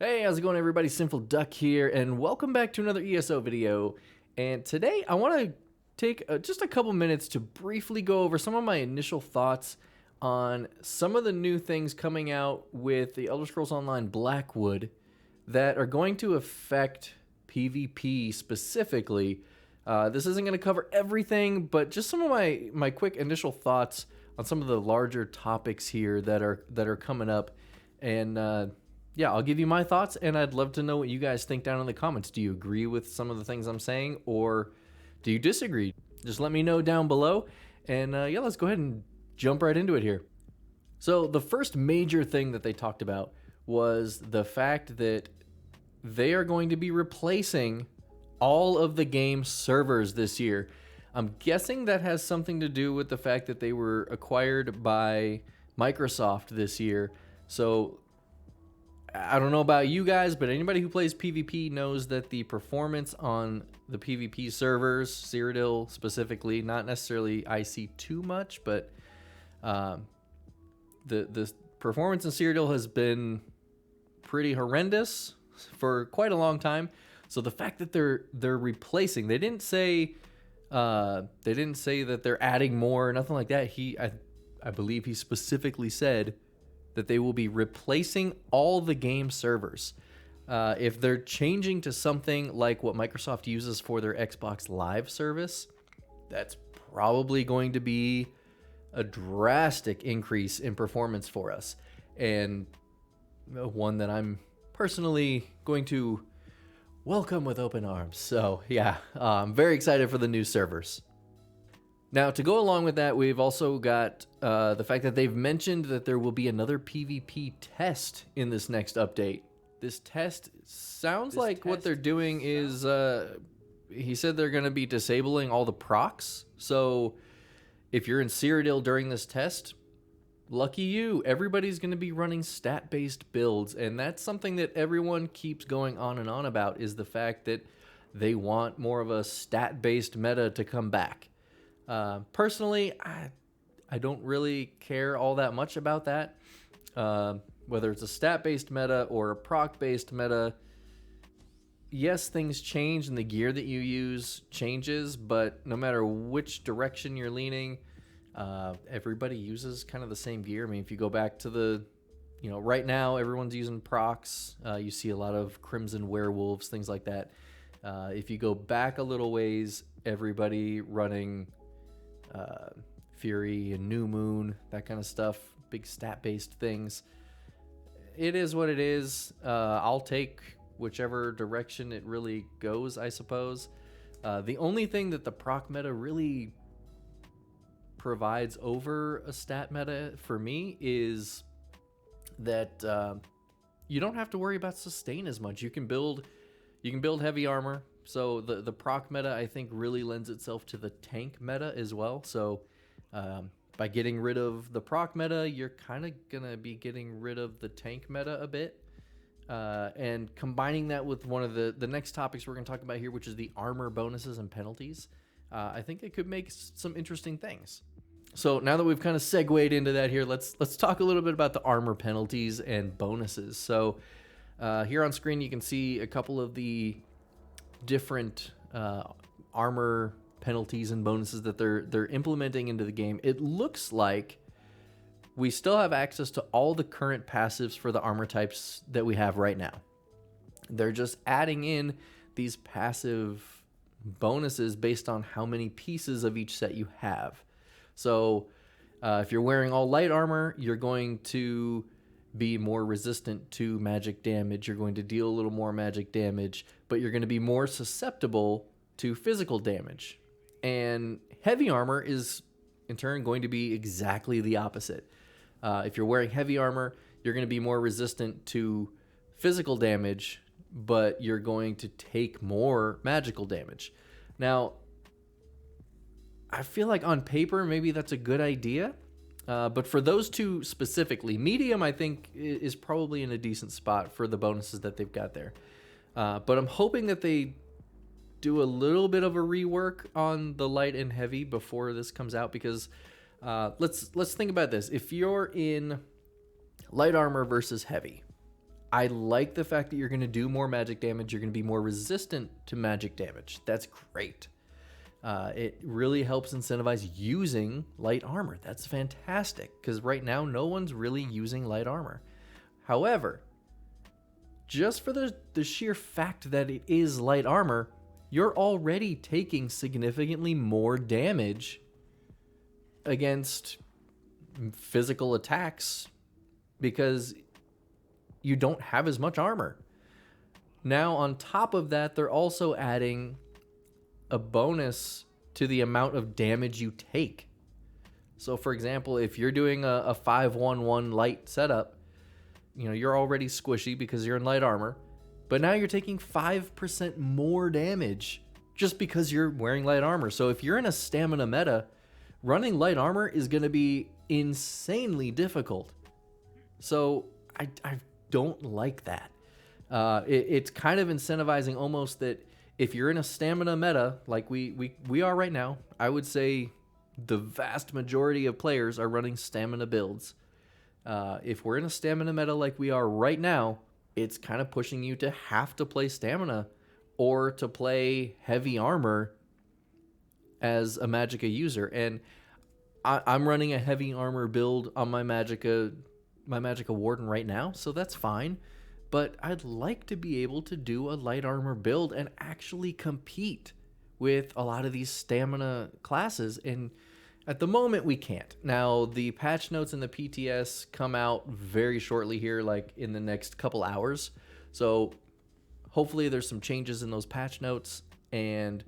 Hey, how's it going everybody? Sinful Duck here, and welcome back to another ESO video. And today I want to take just a couple minutes to briefly go over some of my initial thoughts on some of the new things coming out with the Elder Scrolls Online Blackwood that are going to affect PvP specifically. This isn't going to cover everything, but just some of my quick initial thoughts on some of the larger topics here that are coming up. And yeah, I'll give you my thoughts, and I'd love to know what you guys think down in the comments. Do you agree with some of the things I'm saying, or do you disagree? Just let me know down below, and yeah, let's go ahead and jump right into it here. So the first major thing that they talked about was the fact that they are going to be replacing all of the game servers this year. I'm guessing that has something to do with the fact that they were acquired by Microsoft this year. So I don't know about you guys, but anybody who plays PvP knows that the performance on the PvP servers, Cyrodiil specifically, not necessarily IC too much, but the performance in Cyrodiil has been pretty horrendous for quite a long time. So the fact that they're replacing, they didn't say that they're adding more or nothing like that. I believe he specifically said that they will be replacing all the game servers. If they're changing to something like what Microsoft uses for their Xbox Live service, that's probably going to be a drastic increase in performance for us, and one that I'm personally going to welcome with open arms. So yeah, I'm very excited for the new servers. Now, to go along with that, we've also got the fact that they've mentioned that there will be another PvP test in this next update. This test sounds like what they're doing is, he said they're going to be disabling all the procs. So if you're in Cyrodiil during this test, lucky you, everybody's going to be running stat-based builds. And that's something that everyone keeps going on and on about, is the fact that they want more of a stat-based meta to come back. Personally, I don't really care all that much about that. Whether it's a stat-based meta or a proc-based meta, yes, things change and the gear that you use changes, but no matter which direction you're leaning, everybody uses kind of the same gear. I mean, if you go back to right now, everyone's using procs. You see a lot of Crimson Werewolves, things like that. If you go back a little ways, everybody running Fury and New Moon, that kind of stuff, big stat-based things. It is what it is. I'll take whichever direction it really goes, I suppose. The only thing that the proc meta really provides over a stat meta for me is that you don't have to worry about sustain as much. You can build heavy armor. So the proc meta, I think, really lends itself to the tank meta as well. So by getting rid of the proc meta, you're kind of going to be getting rid of the tank meta a bit. And combining that with one of the next topics we're going to talk about here, which is the armor bonuses and penalties, I think it could make some interesting things. So now that we've kind of segued into that here, let's talk a little bit about the armor penalties and bonuses. So here on screen, you can see a couple of the different armor penalties and bonuses that they're implementing into the game. It looks like we still have access to all the current passives for the armor types that we have right now. They're just adding in these passive bonuses based on how many pieces of each set you have. So if you're wearing all light armor, you're going to be more resistant to magic damage. You're going to deal a little more magic damage, but you're going to be more susceptible to physical damage. And heavy armor is in turn going to be exactly the opposite. If you're wearing heavy armor, you're going to be more resistant to physical damage, but you're going to take more magical damage. Now, I feel like on paper, maybe that's a good idea. But for those two specifically, medium, I think, is probably in a decent spot for the bonuses that they've got there. But I'm hoping that they do a little bit of a rework on the light and heavy before this comes out, because let's think about this. If you're in light armor versus heavy, I like the fact that you're going to do more magic damage. You're going to be more resistant to magic damage. That's great. It really helps incentivize using light armor. That's fantastic, because right now no one's really using light armor. However, just for the sheer fact that it is light armor, you're already taking significantly more damage against physical attacks because you don't have as much armor. Now, on top of that, they're also adding a bonus to the amount of damage you take. So, for example, if you're doing a 5-1-1 light setup, you're already squishy because you're in light armor, but now you're taking 5% more damage just because you're wearing light armor. So if you're in a stamina meta, running light armor is going to be insanely difficult. So I don't like that. It's kind of incentivizing almost that if you're in a stamina meta like we are right now, I would say the vast majority of players are running stamina builds. If we're in a stamina meta like we are right now, it's kind of pushing you to have to play stamina or to play heavy armor as a Magicka user. And I'm running a heavy armor build on my Magicka Warden right now, so that's fine. But I'd like to be able to do a light armor build and actually compete with a lot of these stamina classes. And at the moment, we can't. Now, the patch notes and the PTS come out very shortly here, like in the next couple hours. So hopefully there's some changes in those patch notes, and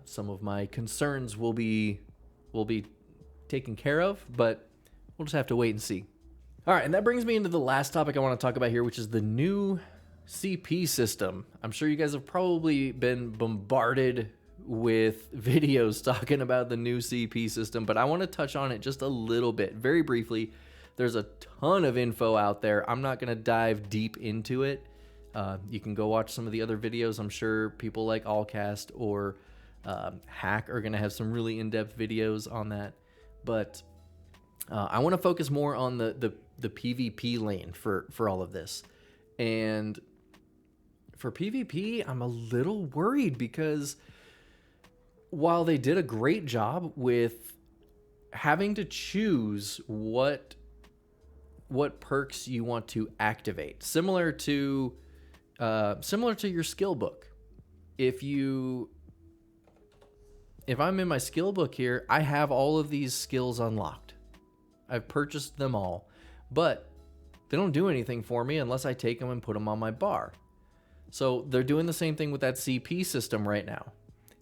some of my concerns will be taken care of, but we'll just have to wait and see. All right, and that brings me into the last topic I want to talk about here, which is the new CP system. I'm sure you guys have probably been bombarded with videos talking about the new CP system, but I want to touch on it just a little bit, very briefly. There's a ton of info out there. I'm not going to dive deep into it. You can go watch some of the other videos. I'm sure people like Allcast or Hack are going to have some really in-depth videos on that. But I want to focus more on the PvP lane for all of this. And for PvP, I'm a little worried because while they did a great job with having to choose what perks you want to activate, similar to your skill book. If I'm in my skill book here, I have all of these skills unlocked. I've purchased them all, but they don't do anything for me unless I take them and put them on my bar. So they're doing the same thing with that CP system right now.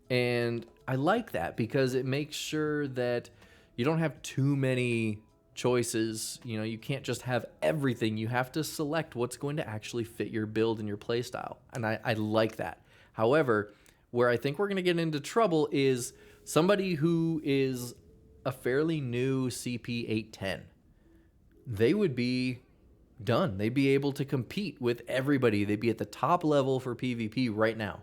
And I like that because it makes sure that you don't have too many choices. You can't just have everything. You have to select what's going to actually fit your build and your playstyle. And I like that. However, where I think we're going to get into trouble is somebody who is a fairly new CP 810. They would be done. They'd be able to compete with everybody. They'd be at the top level for PvP right now.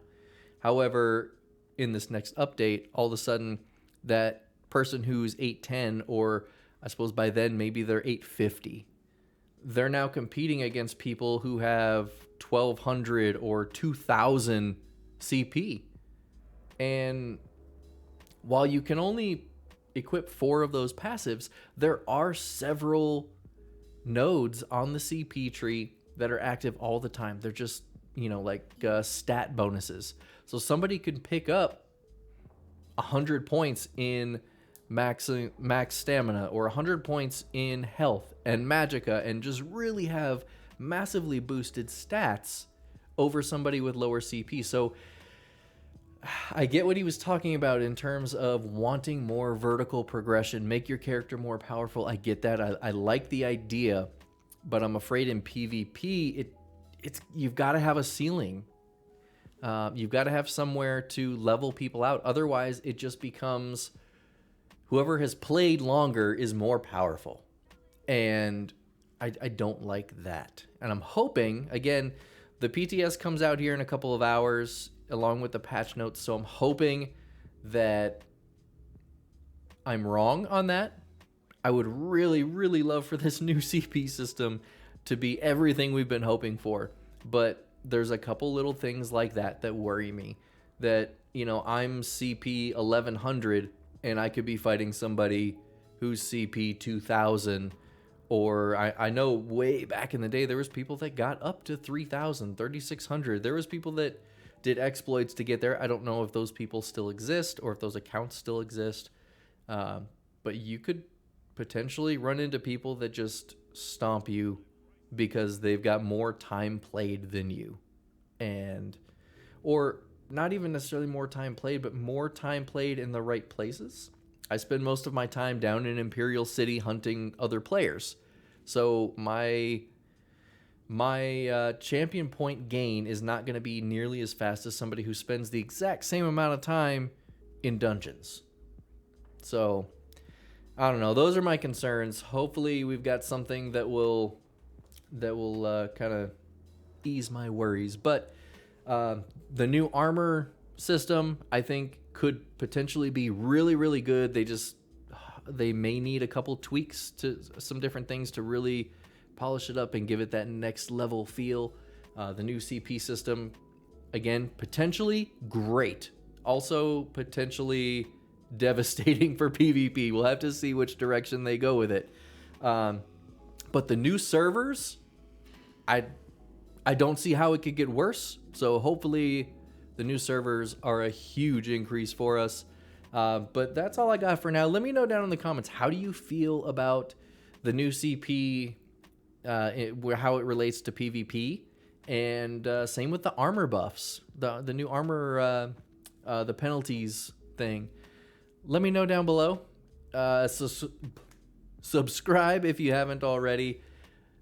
However, in this next update, all of a sudden, that person who's 810, or I suppose by then maybe they're 850, they're now competing against people who have 1200 or 2000 CP. And while you can only equip 4 of those passives, there are several nodes on the CP tree that are active all the time. They're just, stat bonuses. So somebody could pick up 100 points in max stamina or 100 points in health and magicka and just really have massively boosted stats over somebody with lower CP. So I get what he was talking about in terms of wanting more vertical progression, make your character more powerful. I get that. I like the idea, but I'm afraid in PvP, you've got to have a ceiling. You've got to have somewhere to level people out. Otherwise, it just becomes whoever has played longer is more powerful. And I don't like that. And I'm hoping, again, the PTS comes out here in a couple of hours along with the patch notes. So I'm hoping that I'm wrong on that. I would really, really love for this new CP system to be everything we've been hoping for. But there's a couple little things like that that worry me. That, I'm CP 1100 and I could be fighting somebody who's CP 2000. Or I know way back in the day, there was people that got up to 3,000, 3,600. There was people that did exploits to get there. I don't know if those people still exist or if those accounts still exist. But you could potentially run into people that just stomp you because they've got more time played than you. Or not even necessarily more time played, but more time played in the right places. I spend most of my time down in Imperial City hunting other players. So my champion point gain is not going to be nearly as fast as somebody who spends the exact same amount of time in dungeons. So, I don't know. Those are my concerns. Hopefully we've got something that will kind of ease my worries. But the new armor system, I think, could potentially be really, really good. They may need a couple tweaks to some different things to really polish it up and give it that next level feel. The new CP system, again, potentially great. Also potentially devastating for PvP. We'll have to see which direction they go with it. But the new servers, I don't see how it could get worse. So hopefully the new servers are a huge increase for us. But that's all I got for now. Let me know down in the comments, how do you feel about the new CP, how it relates to PvP? And same with the armor buffs, the new armor, the penalties thing. Let me know down below. Subscribe if you haven't already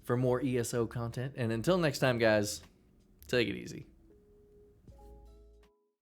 for more ESO content. And until next time, guys, take it easy.